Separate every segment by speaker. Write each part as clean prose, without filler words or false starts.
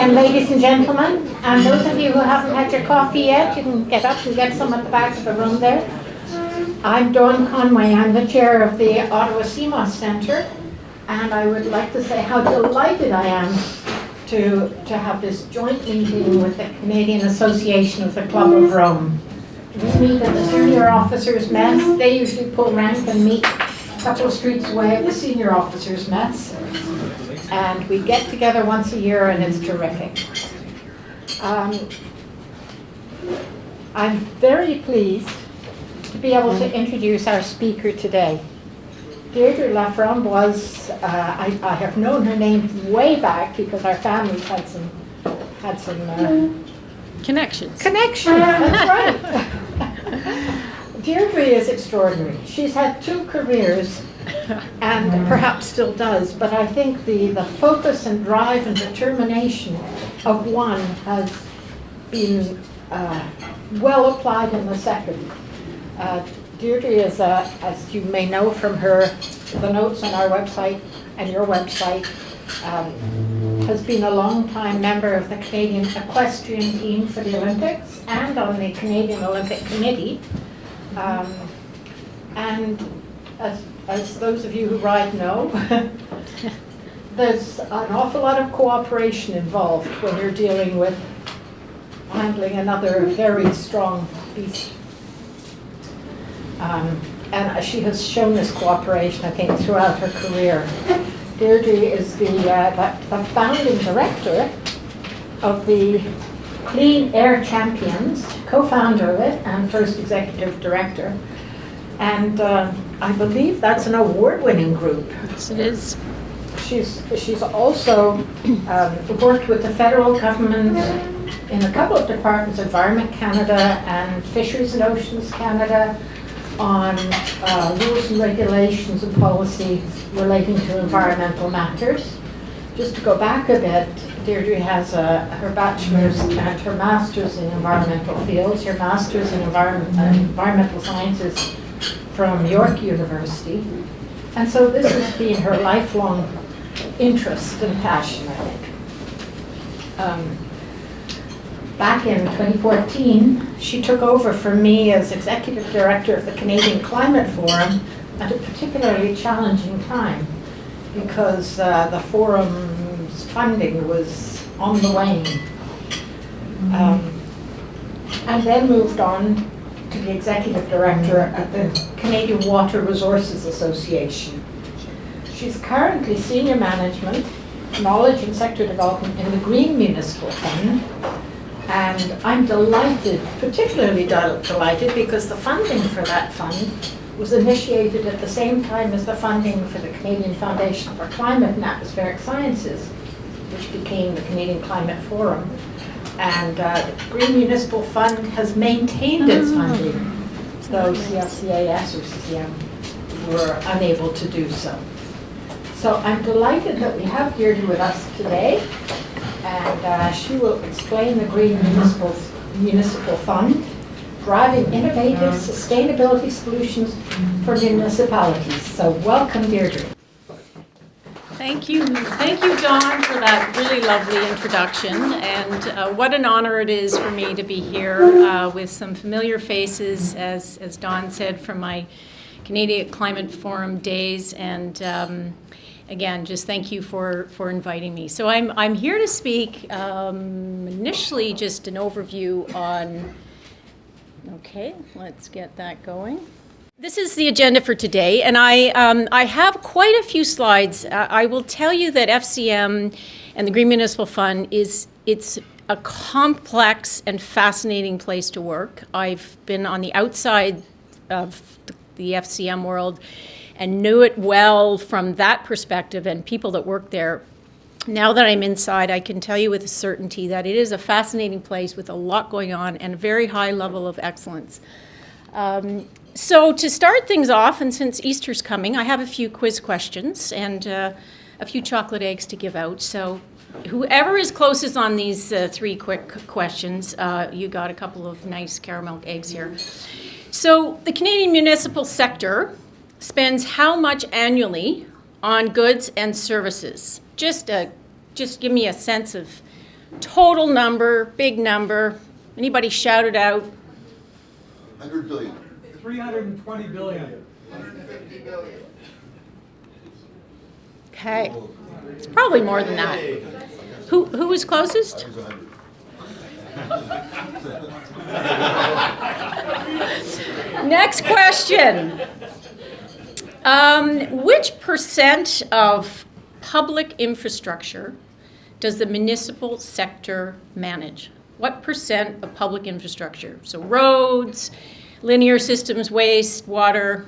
Speaker 1: again, ladies and gentlemen, and those of you who haven't had your coffee yet, you can get up and get some at the back of the room there. I'm Dawn Conway, I'm the chair of the Ottawa CMOS Centre, and I would like to say how delighted I am to have this joint meeting with the Canadian Association of the Club of Rome. We meet at the Junior Officers' Mess. They usually pull rank and meet a couple of streets away at the Senior Officers' Mess. And we get together once a year and it's terrific. I'm very pleased to be able to introduce our speaker today. Deirdre Laframboise, I have known her name way back because our families had some
Speaker 2: Connections.
Speaker 1: That's right. Deirdre is extraordinary. She's had two careers and perhaps still does, but I think the focus and drive and determination of one has been well applied in the second. Deirdre is, as you may know from the notes on our website and your website, has been a long-time member of the Canadian equestrian team for the Olympics and on the Canadian Olympic Committee. And as those of you who ride know, there's an awful lot of cooperation involved when you're dealing with handling another very strong beast. And she has shown this cooperation, I think, throughout her career. Deirdre is the founding director of the Clean Air Champions, co-founder of it and first executive director. And I believe that's an award-winning group.
Speaker 2: Yes, it is.
Speaker 1: She's also worked with the federal government in a couple of departments, Environment Canada and Fisheries and Oceans Canada, on rules and regulations and policy relating to environmental matters. Just to go back a bit, Deirdre has her bachelor's and her master's in environmental fields, her master's in environmental sciences from York University. And so this has been her lifelong interest and passion, I think. Back in 2014, she took over from me as executive director of the Canadian Climate Forum at a particularly challenging time because the forum's funding was on the wane. And then moved on to the executive director at the Canadian Water Resources Association. She's currently senior management, knowledge and sector development in the Green Municipal Fund. And I'm delighted, particularly delighted, because the funding for that fund was initiated at the same time as the funding for the Canadian Foundation for Climate and Atmospheric Sciences, which became the Canadian Climate Forum. And the Green Municipal Fund has maintained its funding, though CFCAS or CCM were unable to do so. So I'm delighted that we have Deirdre with us today. And she will explain the Green Municipal Fund, driving innovative sustainability solutions for municipalities. So welcome, Deirdre.
Speaker 2: Thank you, Dawn, for that really lovely introduction. And what an honor it is for me to be here with some familiar faces, as Dawn said, from my Canadian Climate Forum days. And again, just thank you for inviting me. So I'm here to speak initially just an overview on, okay, let's get that going. This is the agenda for today, and I have quite a few slides. I will tell you that FCM and the Green Municipal Fund it's a complex and fascinating place to work. I've been on the outside of the FCM world and knew it well from that perspective and people that work there. Now that I'm inside, I can tell you with certainty that it is a fascinating place with a lot going on and a very high level of excellence. So to start things off, and since Easter's coming, I have a few quiz questions and a few chocolate eggs to give out. So whoever is closest on these three quick questions, you got a couple of nice caramel eggs here. So the Canadian municipal sector spends how much annually on goods and services? Just give me a sense of Total number, big number. Anybody shout it out?
Speaker 3: 100 billion.
Speaker 4: 320 billion.
Speaker 3: 150 billion.
Speaker 2: Okay. It's probably more than that. Who was closest?
Speaker 3: That was 100.
Speaker 2: Next question. Which percent of public infrastructure does the municipal sector manage? What percent of public infrastructure? So roads, linear systems, waste, water.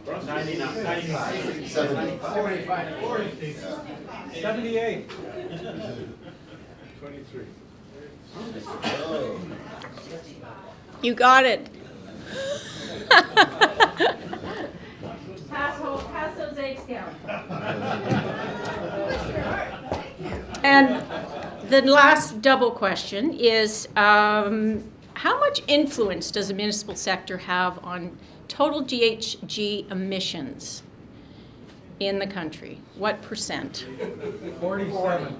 Speaker 4: 99, 78. 23.
Speaker 2: You got it. Pass those eggs down. And the last double question is, how much influence does the municipal sector have on total GHG emissions in the country? What percent?
Speaker 4: 47.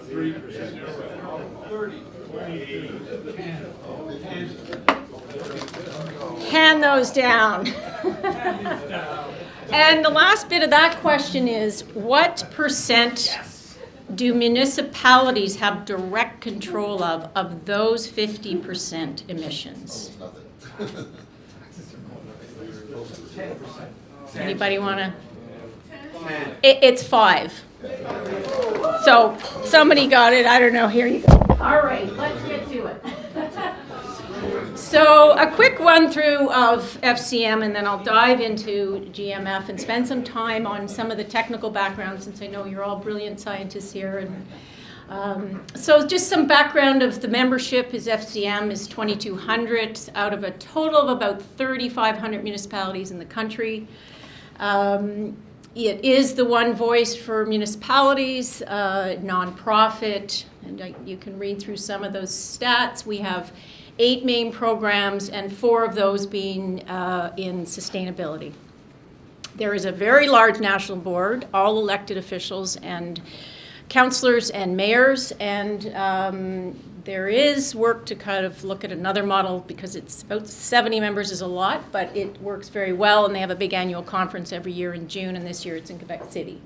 Speaker 3: 3%. 30. 10.
Speaker 2: Hand those down. And the last bit of that question is, what percent do municipalities have direct control of those 50% emissions?
Speaker 3: Nothing.
Speaker 2: Anybody want to? It's 5. So somebody got it. I don't know. Here you go. All right, let's get to it. So a quick run through of FCM, and then I'll dive into GMF and spend some time on some of the technical background, since I know you're all brilliant scientists here. And so just some background of the membership is FCM is 2,200 out of a total of about 3,500 municipalities in the country. It is the one voice for municipalities, nonprofit, and you can read through some of those stats. We have 8 main programs, and 4 of those being in sustainability. There is a very large national board, all elected officials and councillors and mayors, and there is work to kind of look at another model, because it's about 70 members is a lot, but it works very well, and they have a big annual conference every year in June, and this year it's in Quebec City.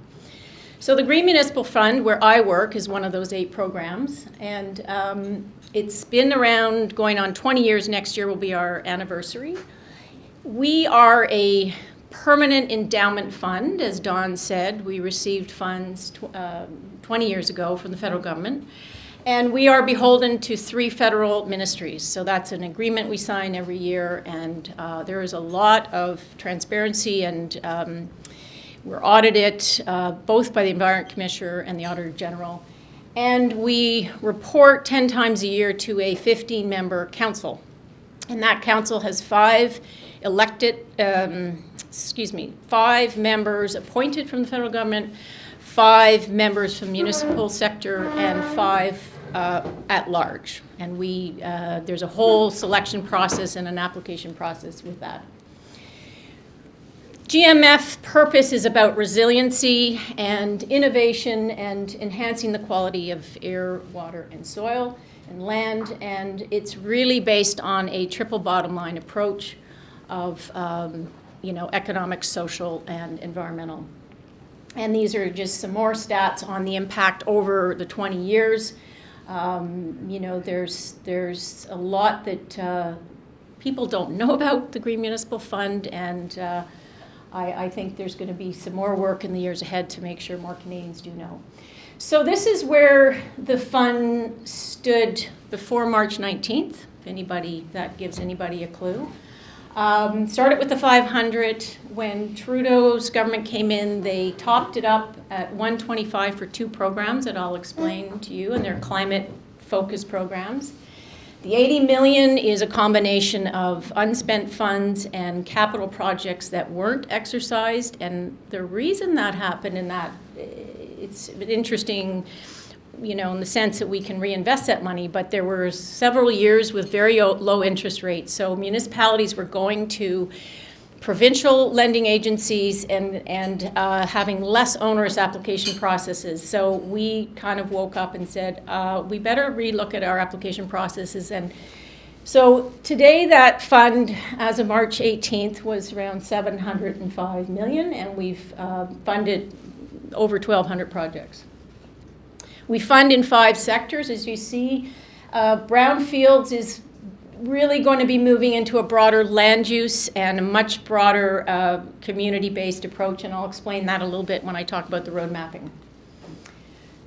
Speaker 2: So the Green Municipal Fund, where I work, is one of those 8 programs, and it's been around going on 20 years. Next year will be our anniversary. We are a permanent endowment fund, as Don said. We received funds 20 years ago from the federal government, and we are beholden to 3 federal ministries. So that's an agreement we sign every year, and there is a lot of transparency, and we're audited both by the Environment Commissioner and the Auditor General. And we report 10 times a year to a 15-member council. And that council has 5 members appointed from the federal government, 5 members from the municipal sector, and 5 at large. And there's a whole selection process and an application process with that. GMF purpose is about resiliency and innovation and enhancing the quality of air, water, and soil and land, and it's really based on a triple bottom line approach of economic, social, and environmental. And these are just some more stats on the impact over the 20 years. There's a lot that people don't know about the Green Municipal Fund, and I think there's going to be some more work in the years ahead to make sure more Canadians do know. So this is where the fund stood before March 19th, if that gives anybody a clue. Started with the 500. When Trudeau's government came in, they topped it up at 125 for 2 programs that I'll explain to you, and they're climate-focused programs. The 80 million is a combination of unspent funds and capital projects that weren't exercised, and the reason that happened in that, it's interesting, in the sense that we can reinvest that money, but there were several years with very low interest rates, so municipalities were going to provincial lending agencies and having less onerous application processes. So we kind of woke up and said, we better relook at our application processes. And so today that fund, as of March 18th, was around $705 million, and we've funded over 1,200 projects. We fund in 5 sectors, as you see. Brownfields is really going to be moving into a broader land use and a much broader community-based approach, and I'll explain that a little bit when I talk about the road mapping.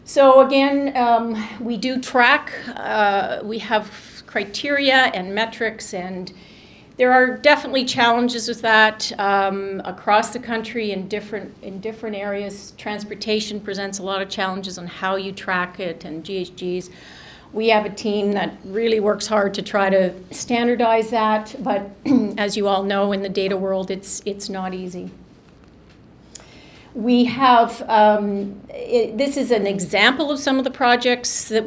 Speaker 2: So again, we do track, we have criteria and metrics, and there are definitely challenges with that across the country in different areas. Transportation presents a lot of challenges on how you track it, and GHGs. We have a team that really works hard to try to standardize that, but as you all know, in the data world, it's not easy. We have, this is an example of some of the projects that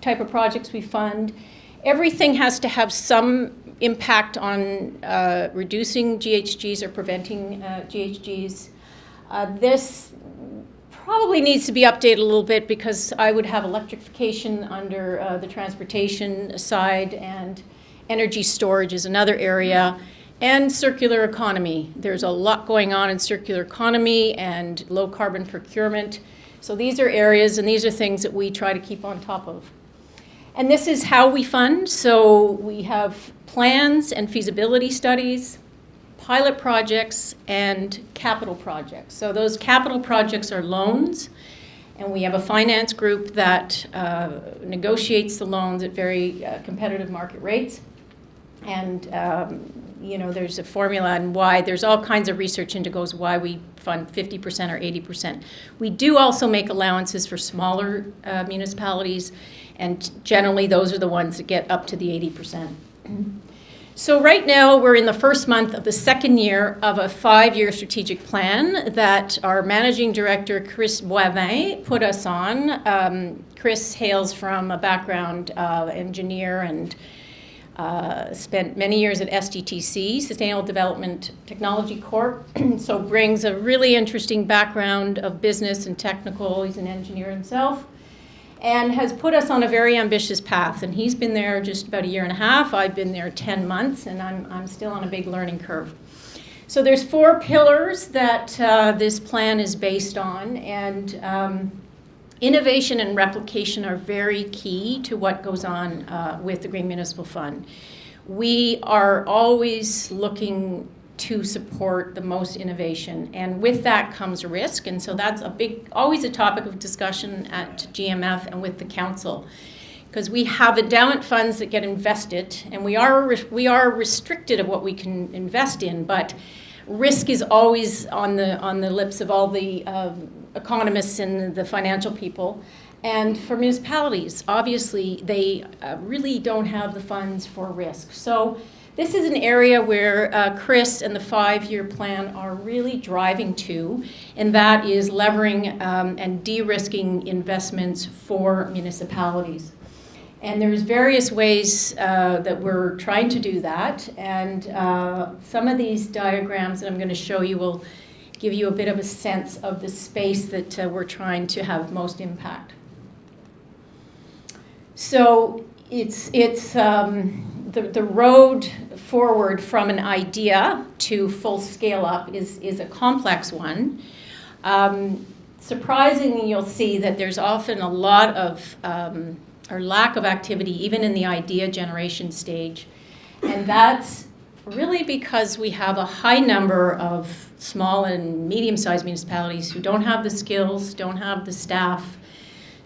Speaker 2: type of projects we fund. Everything has to have some impact on reducing GHGs or preventing GHGs. This probably needs to be updated a little bit because I would have electrification under the transportation side, and energy storage is another area, and circular economy. There's a lot going on in circular economy and low carbon procurement. So these are areas and these are things that we try to keep on top of. And this is how we fund. So we have plans and feasibility studies, pilot projects, and capital projects. So those capital projects are loans, and we have a finance group that negotiates the loans at very competitive market rates. And there's a formula and why. There's all kinds of research into goes why we fund 50% or 80%. We do also make allowances for smaller municipalities, and generally those are the ones that get up to the 80%. So right now we're in the first month of the second year of a 5-year strategic plan that our managing director, Chris Boivin, put us on. Chris hails from a background engineer and spent many years at SDTC, Sustainable Development Technology Corp, so brings a really interesting background of business and technical. He's an engineer himself, and has put us on a very ambitious path. And he's been there just about 1.5 years. I've been there 10 months, and I'm still on a big learning curve. So there's 4 pillars that this plan is based on, and innovation and replication are very key to what goes on with the Green Municipal Fund. We are always looking to support the most innovation, and with that comes risk, and so that's always a topic of discussion at GMF and with the council, because we have endowment funds that get invested, and we are restricted of what we can invest in, but risk is always on the lips of all the economists and the financial people. And for municipalities, obviously, they really don't have the funds for risk. So this is an area where Chris and the 5-year plan are really driving to, and that is levering and de-risking investments for municipalities. And there's various ways that we're trying to do that, and some of these diagrams that I'm going to show you will give you a bit of a sense of the space that we're trying to have most impact. So it's the road forward from an idea to full scale up is a complex one. Surprisingly, you'll see that there's often a lot of or lack of activity even in the idea generation stage, and that's really because we have a high number of small and medium-sized municipalities who don't have the skills, don't have the staff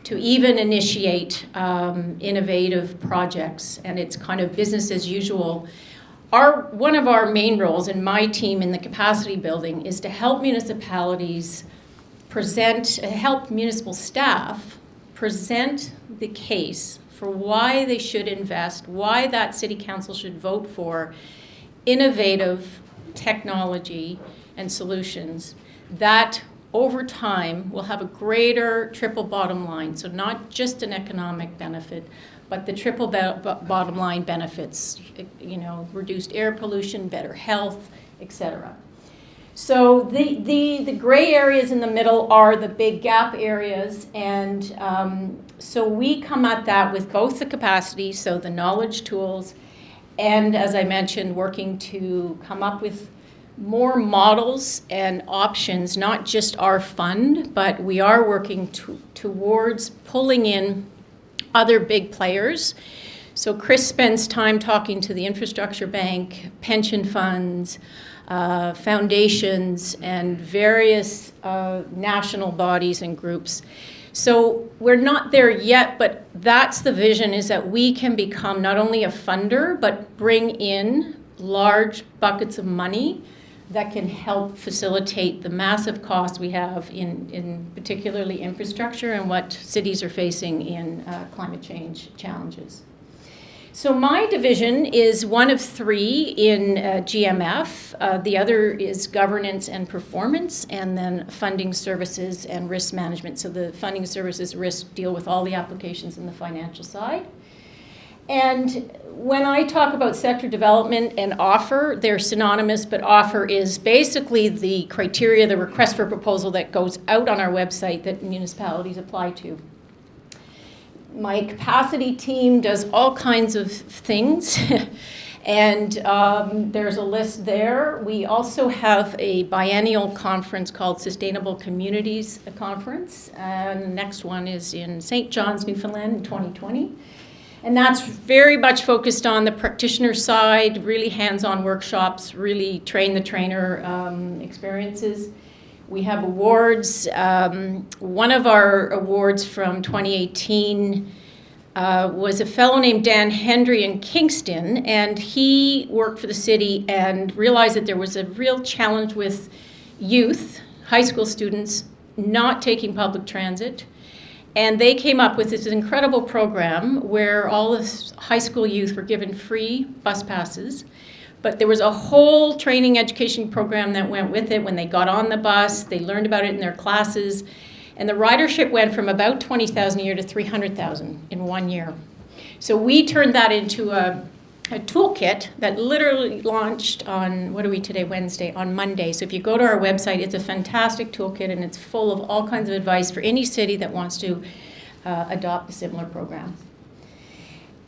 Speaker 2: to even initiate innovative projects, and it's kind of business as usual. One of our main roles in my team in the capacity building is to help municipalities help municipal staff present the case for why they should invest, why that city council should vote for innovative technology and solutions that over time will have a greater triple bottom line. So not just an economic benefit, but the triple bottom line benefits, reduced air pollution, better health, etc. So the gray areas in the middle are the big gap areas, and so we come at that with both the capacity, so the knowledge tools, and as I mentioned, working to come up with more models and options, not just our fund, but we are working towards pulling in other big players. So Chris spends time talking to the infrastructure bank, pension funds, foundations, and various national bodies and groups. So we're not there yet, but that's the vision, is that we can become not only a funder, but bring in large buckets of money that can help facilitate the massive costs we have in particularly infrastructure and what cities are facing in climate change challenges. So my division is one of three in GMF. The other is governance and performance, and then funding services and risk management. So the funding services risk deal with all the applications in the financial side. And when I talk about sector development and offer, they're synonymous, but offer is basically the criteria, the request for proposal that goes out on our website that municipalities apply to. My capacity team does all kinds of things, and there's a list there. We also have a biennial conference called Sustainable Communities Conference, and the next one is in St. John's, Newfoundland in 2020. And that's very much focused on the practitioner side, really hands-on workshops, really train the trainer experiences. We have awards. One of our awards from 2018 was a fellow named Dan Hendry in Kingston, and he worked for the city and realized that there was a real challenge with youth, high school students, not taking public transit. And they came up with this incredible program where all the high school youth were given free bus passes. But there was a whole training education program that went with it. When they got on the bus, they learned about it in their classes. And the ridership went from about 20,000 a year to 300,000 in 1 year. So we turned that into a toolkit that literally launched on, what are we today, Wednesday, on Monday. So if you go to our website, it's a fantastic toolkit, and it's full of all kinds of advice for any city that wants to adopt a similar program.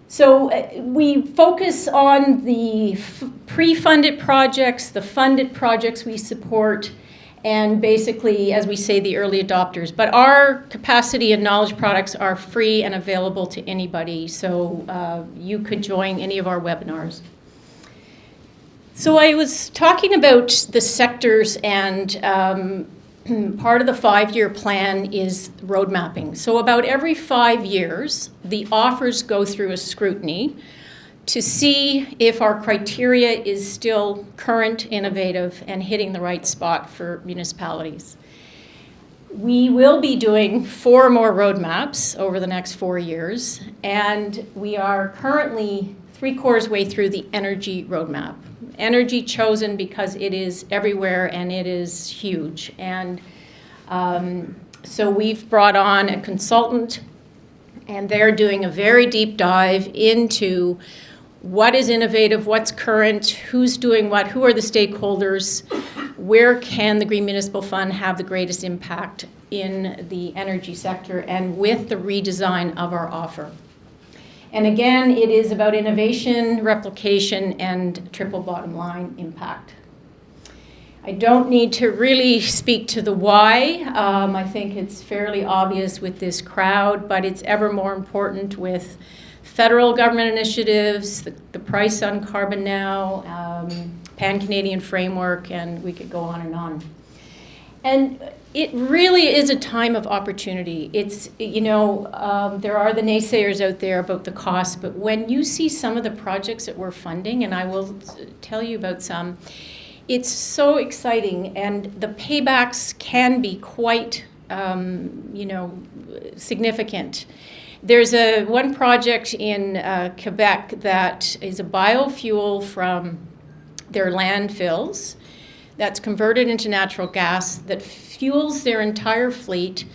Speaker 2: So we focus on the pre-funded projects, the funded projects we support, and basically, as we say, the early adopters. But our capacity and knowledge products are free and available to anybody, so you could join any of our webinars. So I was talking about the sectors, and part of the 5-year plan is road mapping. So about every 5 years, the offers go through a scrutiny to see if our criteria is still current, innovative, and hitting the right spot for municipalities. We will be doing 4 more roadmaps over the next 4 years, and we are currently 3/4 way through the energy roadmap. Energy chosen because it is everywhere and it is huge. And so we've brought on a consultant, and they're doing a very deep dive into what is innovative, what's current, who's doing what, who are the stakeholders, where can the Green Municipal Fund have the greatest impact in the energy sector, and with the redesign of our offer. And again, it is about innovation, replication, and triple bottom line impact. I don't need to really speak to the why. I think it's fairly obvious with this crowd, but it's ever more important with federal government initiatives, the price on carbon now, pan-Canadian framework, and we could go on and on. And it really is a time of opportunity. It's, there are the naysayers out there about the cost, but when you see some of the projects that we're funding, and I will tell you about some, it's so exciting, and the paybacks can be quite, significant. There's one project in Quebec that is a biofuel from their landfills that's converted into natural gas that fuels their entire fleet,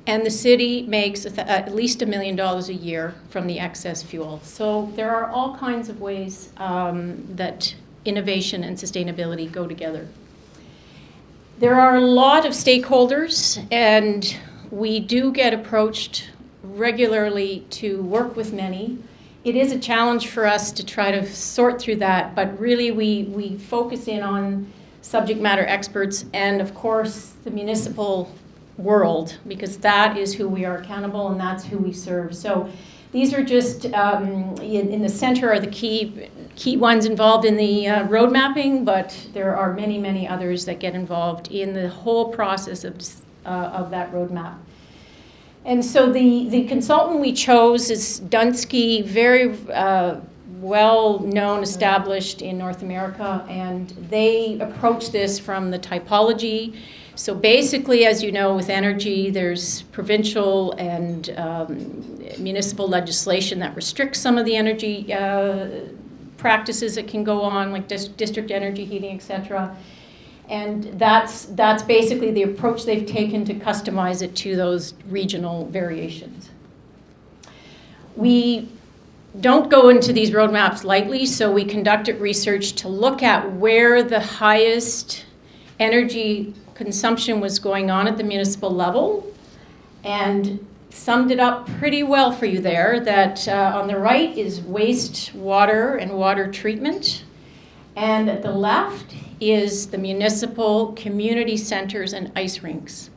Speaker 2: and the city makes at least $1 million a year from the excess fuel. So there are all kinds of ways that innovation and sustainability go together. There are a lot of stakeholders, and we do get approached regularly to work with many. It is a challenge for us to try to sort through that, but really we focus in on subject matter experts and, of course, the municipal world, because that is who we are accountable and that's who we serve. So these are just, in the center are the key ones involved in the road mapping, but there are many, many others that get involved in the whole process of that roadmap. And so the consultant we chose is Dunsky, very well-known, established in North America, and they approach this from the typology. So basically, as you know, with energy, there's provincial and municipal legislation that restricts some of the energy practices that can go on, like district energy heating, etc. And that's basically the approach they've taken to customize it to those regional variations. We don't go into these roadmaps lightly, so we conducted research to look at where the highest energy consumption was going on at the municipal level, and summed it up pretty well for you there, that on the right is wastewater and water treatment, and at the left is the municipal community centers and ice rinks.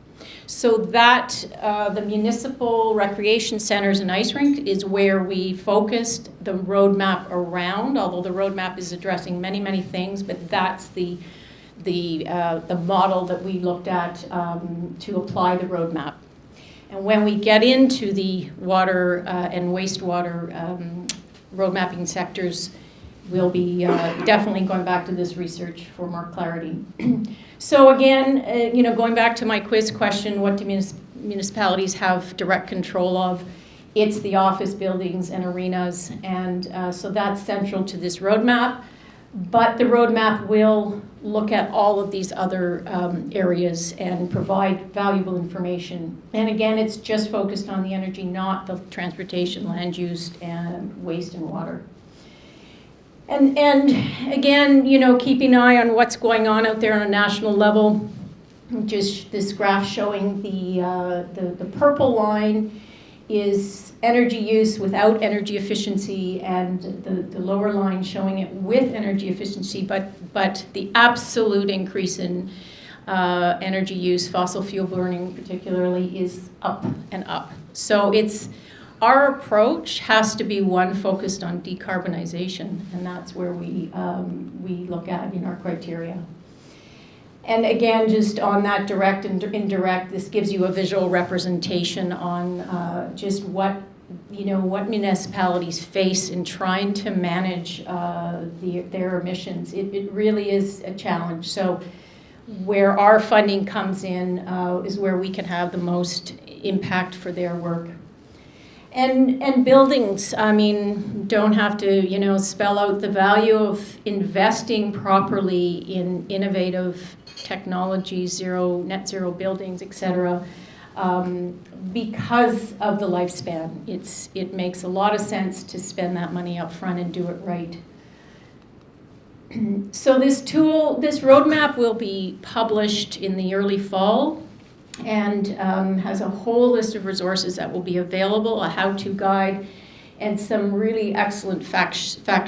Speaker 2: So that the municipal recreation centers and ice rink is where we focused the roadmap around, although the roadmap is addressing many, many things, but that's the model that we looked at to apply the roadmap. And when we get into the water and wastewater road mapping sectors, we'll be definitely going back to this research for more clarity. So again, going back to my quiz question, what do municipalities have direct control of? It's the office buildings and arenas, and so that's central to this roadmap. But the roadmap will look at all of these other areas and provide valuable information. And again, it's just focused on the energy, not the transportation, land use, and waste and water. And again, keeping an eye on what's going on out there on a national level. Just this graph showing the purple line is energy use without energy efficiency, and the lower line showing it with energy efficiency, but the absolute increase in energy use, fossil fuel burning particularly, is up and up. So our approach has to be one focused on decarbonization, and that's where we look at in our criteria. And again, just on that direct and indirect, this gives you a visual representation on just what municipalities face in trying to manage their emissions. It really is a challenge. So where our funding comes in is where we can have the most impact for their work. And buildings, don't have to, spell out the value of investing properly in innovative technologies, net zero buildings, etc. Because of the lifespan. It makes a lot of sense to spend that money up front and do it right. So this roadmap will be published in the early fall, and has a whole list of resources that will be available, a how-to guide, and some really excellent fact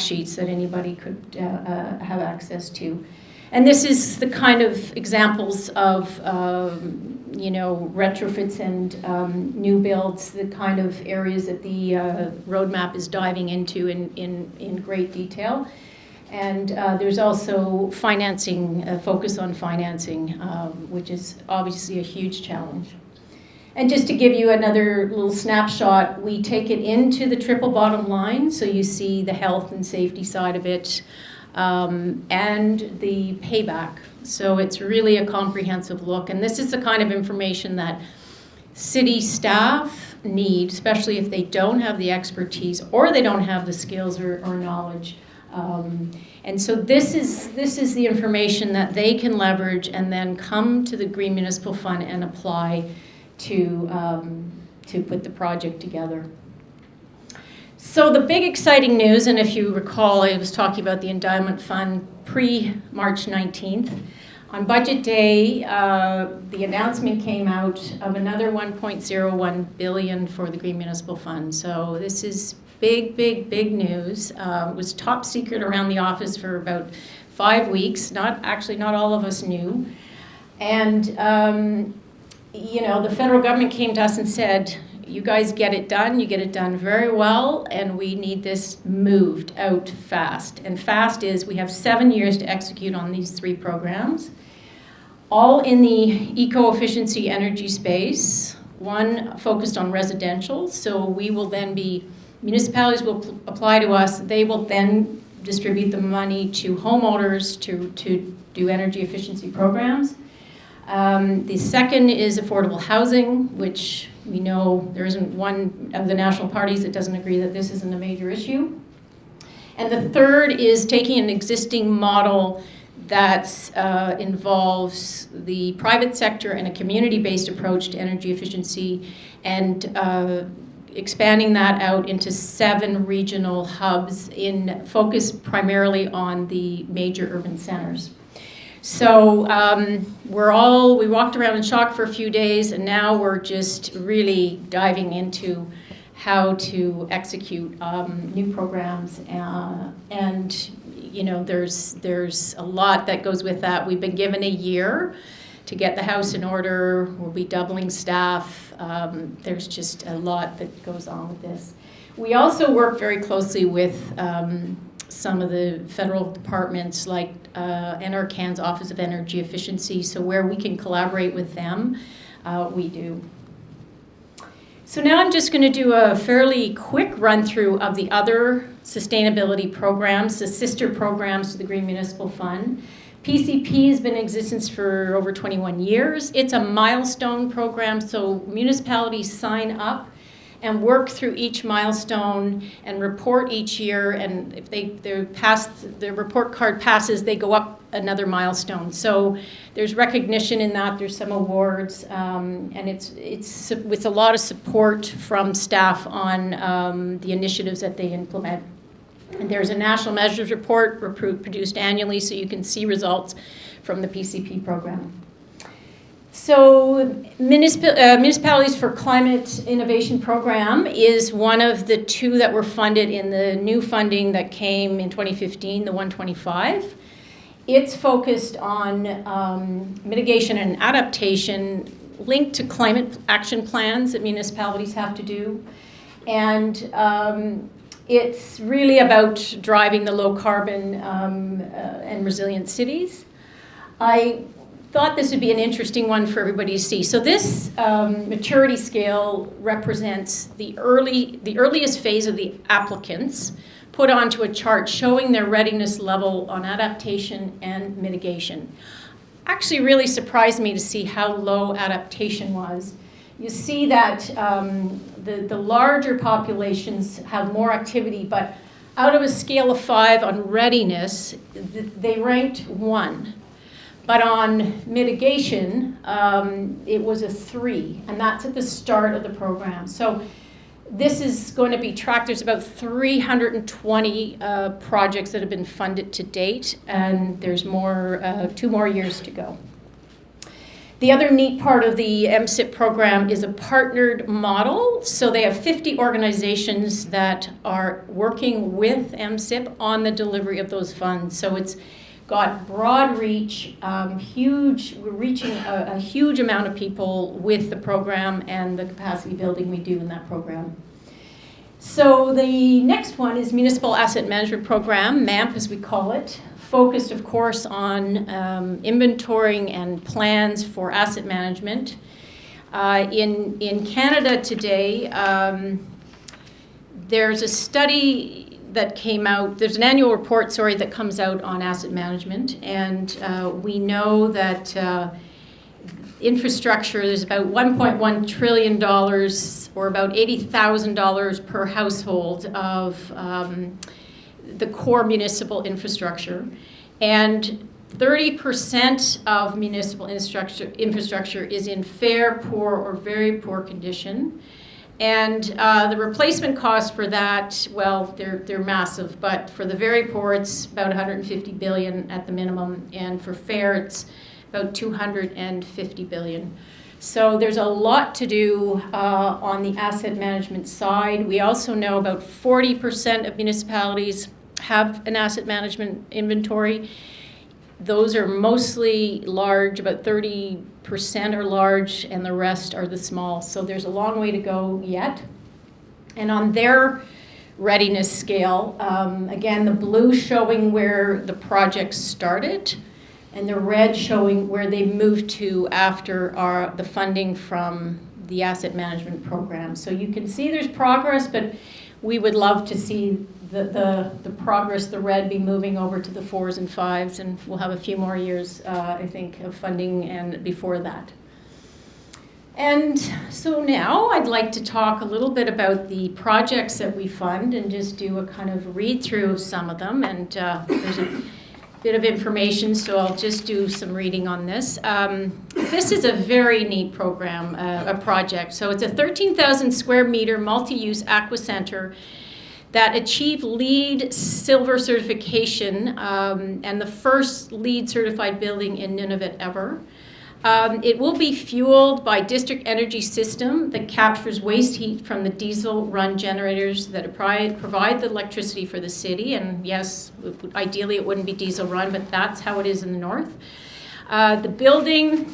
Speaker 2: sheets that anybody could have access to. And this is the kind of examples of retrofits and new builds, the kind of areas that the roadmap is diving into in great detail. And there's also financing, focus on financing, which is obviously a huge challenge. And just to give you another little snapshot, we take it into the triple bottom line, so you see the health and safety side of it, and the payback. So it's really a comprehensive look, and this is the kind of information that city staff need, especially if they don't have the expertise or they don't have the skills or knowledge. And so this is the information that they can leverage and then come to the Green Municipal Fund and apply to put the project together. So the big exciting news, and if you recall, I was talking about the endowment fund pre-March 19th. On budget day, the announcement came out of another 1.01 billion for the Green Municipal Fund. So this is big, big, big news. It was top secret around the office for about 5 weeks. Not all of us knew. And, the federal government came to us and said, you guys get it done, you get it done very well, and we need this moved out fast. And fast is we have 7 years to execute on these 3 programs, all in the eco-efficiency energy space, one focused on residential. So we will then municipalities will apply to us, they will then distribute the money to homeowners to do energy efficiency programs. The second is affordable housing, which we know there isn't one of the national parties that doesn't agree that this isn't a major issue. And the third is taking an existing model that involves the private sector and a community-based approach to energy efficiency and expanding that out into 7 regional hubs focused primarily on the major urban centers. So we walked around in shock for a few days, and now we're just really diving into how to execute new programs. And there's a lot that goes with that. We've been given a year to get the house in order. We'll be doubling staff. There's just a lot that goes on with this. We also work very closely with some of the federal departments like NRCan's Office of Energy Efficiency, so where we can collaborate with them, we do. So now I'm just going to do a fairly quick run through of the other sustainability programs, the sister programs to the Green Municipal Fund. PCP has been in existence for over 21 years. It's a milestone program, so municipalities sign up and work through each milestone and report each year, and if their report card passes, they go up another milestone. So there's recognition in that, there's some awards, and it's with a lot of support from staff on the initiatives that they implement. And there's a national measures report produced annually, so you can see results from the PCP program. So Municipalities for Climate Innovation Program is one of the 2 that were funded in the new funding that came in 2015, the 125. It's focused on mitigation and adaptation linked to climate action plans that municipalities have to do. And it's really about driving the low carbon and resilient cities. I thought this would be an interesting one for everybody to see. So this maturity scale represents the earliest phase of the applicants put onto a chart showing their readiness level on adaptation and mitigation. Actually really surprised me to see how low adaptation was. You see that the larger populations have more activity, but out of a scale of 5 on readiness, they ranked 1. But on mitigation, it was a 3, and that's at the start of the program. So this is going to be tracked. There's about 320 projects that have been funded to date, and there's 2 more years to go. The other neat part of the MSIP program is a partnered model. So they have 50 organizations that are working with MSIP on the delivery of those funds. So it's got broad reach, we're reaching a huge amount of people with the program and the capacity building we do in that program. So the next one is Municipal Asset Management Program, MAMP as we call it, focused of course on inventorying and plans for asset management. In Canada today, there's a study that came out, there's an annual report, that comes out on asset management, and we know that infrastructure, there's about $1.1 trillion or about $80,000 per household of the core municipal infrastructure, and 30% of municipal infrastructure is in fair, poor, or very poor condition. And the replacement cost for that, well, they're massive, but for the very poor, it's about 150 billion at the minimum, and for fair, it's about 250 billion. So there's a lot to do on the asset management side. We also know about 40% of municipalities have an asset management inventory. Those are mostly large, about 30% are large, and the rest are the small. So there's a long way to go yet. And on their readiness scale, again, the blue showing where the project started, and the red showing where they moved to after the funding from the asset management program. So you can see there's progress, but we would love to see the progress, the red, be moving over to the 4s and 5s, and we'll have a few more years, I think, of funding and before that. And so now I'd like to talk a little bit about the projects that we fund and just do a kind of read through of some of them. And there's a bit of information, so I'll just do some reading on this. This is a very neat program, a project. So it's a 13,000 square meter multi-use aqua center that achieved LEED Silver certification, and the first LEED certified building in Nunavut ever. It will be fueled by district energy system that captures waste heat from the diesel run generators that provide the electricity for the city. And yes, ideally it wouldn't be diesel run, but that's how it is in the north. The building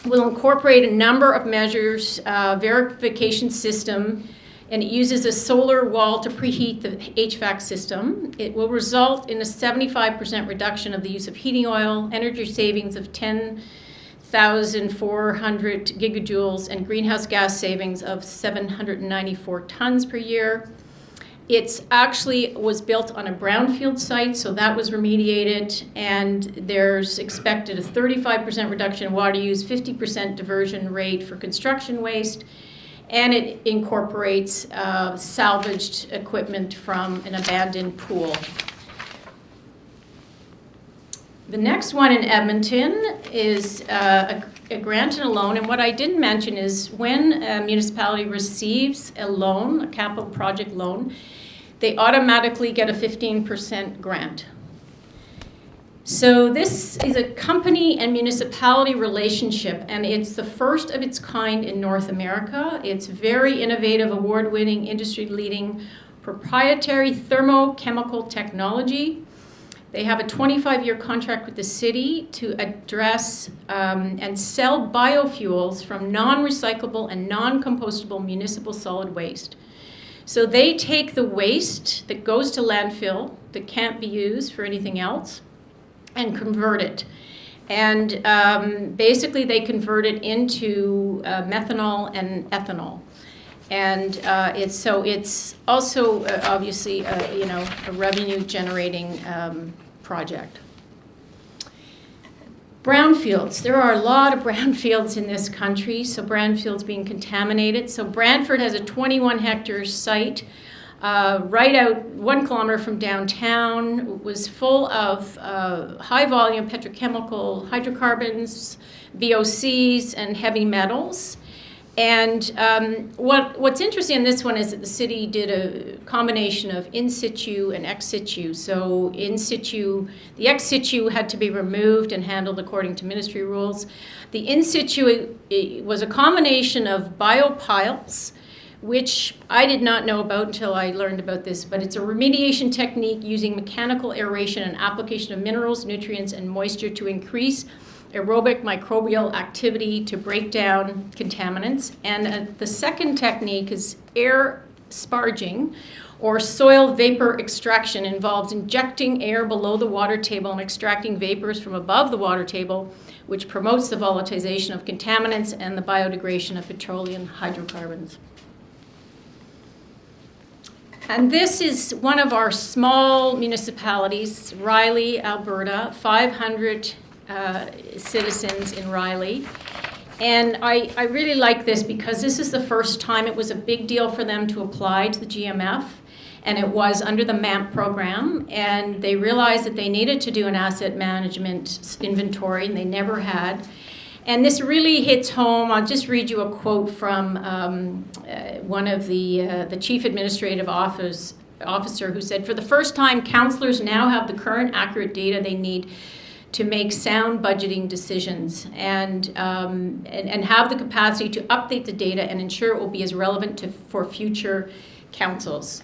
Speaker 2: will incorporate a number of measures, verification system, and it uses a solar wall to preheat the HVAC system. It will result in a 75% reduction of the use of heating oil, energy savings of 10,400 gigajoules, and greenhouse gas savings of 794 tons per year. It's actually was built on a brownfield site, so that was remediated, and there's expected a 35% reduction in water use, 50% diversion rate for construction waste, and it incorporates salvaged equipment from an abandoned pool. The next one in Edmonton is a grant and a loan, and what I didn't mention is when a municipality receives a loan, a capital project loan, they automatically get a 15% grant. So this is a company and municipality relationship, and it's the first of its kind in North America. It's very innovative, award-winning, industry-leading, proprietary thermochemical technology. They have a 25-year contract with the city to address and sell biofuels from non-recyclable and non-compostable municipal solid waste. So they take the waste that goes to landfill that can't be used for anything else and convert it. And basically they convert it into methanol and ethanol. And it's also obviously a revenue generating project. Brownfields. There are a lot of brownfields in this country, so brownfields being contaminated. So Brantford has a 21 hectare site right out 1 kilometer from downtown. It was full of high volume petrochemical hydrocarbons, VOCs, and heavy metals. And what's interesting in this one is that the city did a combination of in situ and ex situ. So in situ, the ex situ had to be removed and handled according to ministry rules. The in situ was a combination of biopiles, which I did not know about until I learned about this, but it's a remediation technique using mechanical aeration and application of minerals, nutrients, and moisture to increase aerobic microbial activity to break down contaminants. And the second technique is air sparging, or soil vapor extraction. Involves injecting air below the water table and extracting vapors from above the water table, which promotes the volatilization of contaminants and the biodegradation of petroleum hydrocarbons. And this is one of our small municipalities, Riley, Alberta, 500 citizens in Riley. And I really like this because this is the first time it was a big deal for them to apply to the GMF, and it was under the MAMP program, and they realized that they needed to do an asset management inventory, and they never had. And this really hits home. I'll just read you a quote from one of the chief administrative officer who said, "For the first time, councillors now have the current accurate data they need to make sound budgeting decisions and have the capacity to update the data and ensure it will be as relevant for future councils."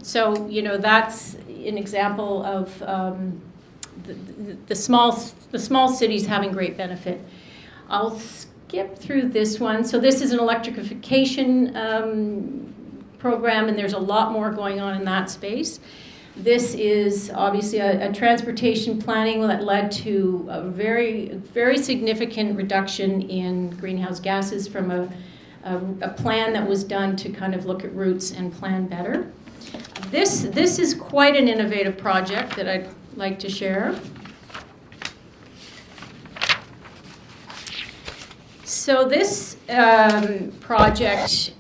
Speaker 2: So, you know, that's an example of the small cities having great benefit. I'll skip through this one. So this is an electrification program, and there's a lot more going on in that space. This is obviously a transportation planning that led to a very, very significant reduction in greenhouse gases from a plan that was done to kind of look at routes and plan better. This is quite an innovative project that I'd like to share. So this project,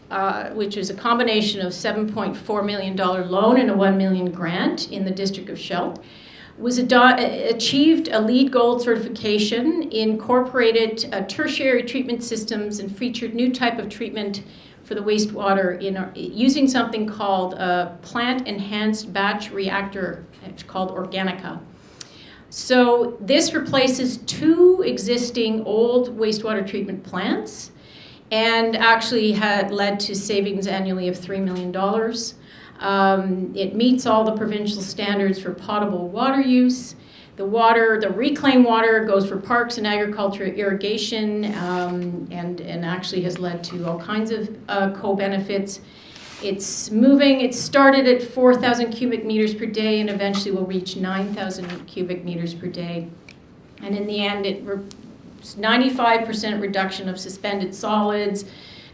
Speaker 2: which is a combination of $7.4 million loan and a $1 million grant in the District of Schelt, achieved a LEED Gold certification, incorporated tertiary treatment systems, and featured new type of treatment for the wastewater using something called a plant enhanced batch reactor. It's called Organica. So this replaces 2 existing old wastewater treatment plants and actually had led to savings annually of $3 million. It meets all the provincial standards for potable water use. The reclaimed water goes for parks and agriculture, irrigation, and actually has led to all kinds of co-benefits. It's moving. It started at 4,000 cubic meters per day and eventually will reach 9,000 cubic meters per day. And in the end, it's 95% reduction of suspended solids,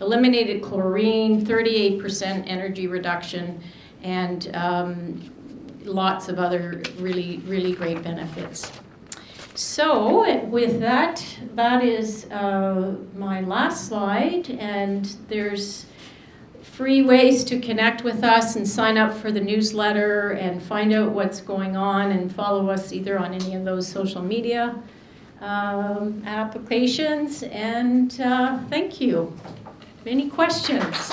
Speaker 2: eliminated chlorine, 38% energy reduction, and lots of other really, really great benefits. So with that is my last slide, and there's free ways to connect with us and sign up for the newsletter and find out what's going on and follow us either on any of those social media applications. And thank you. Any questions?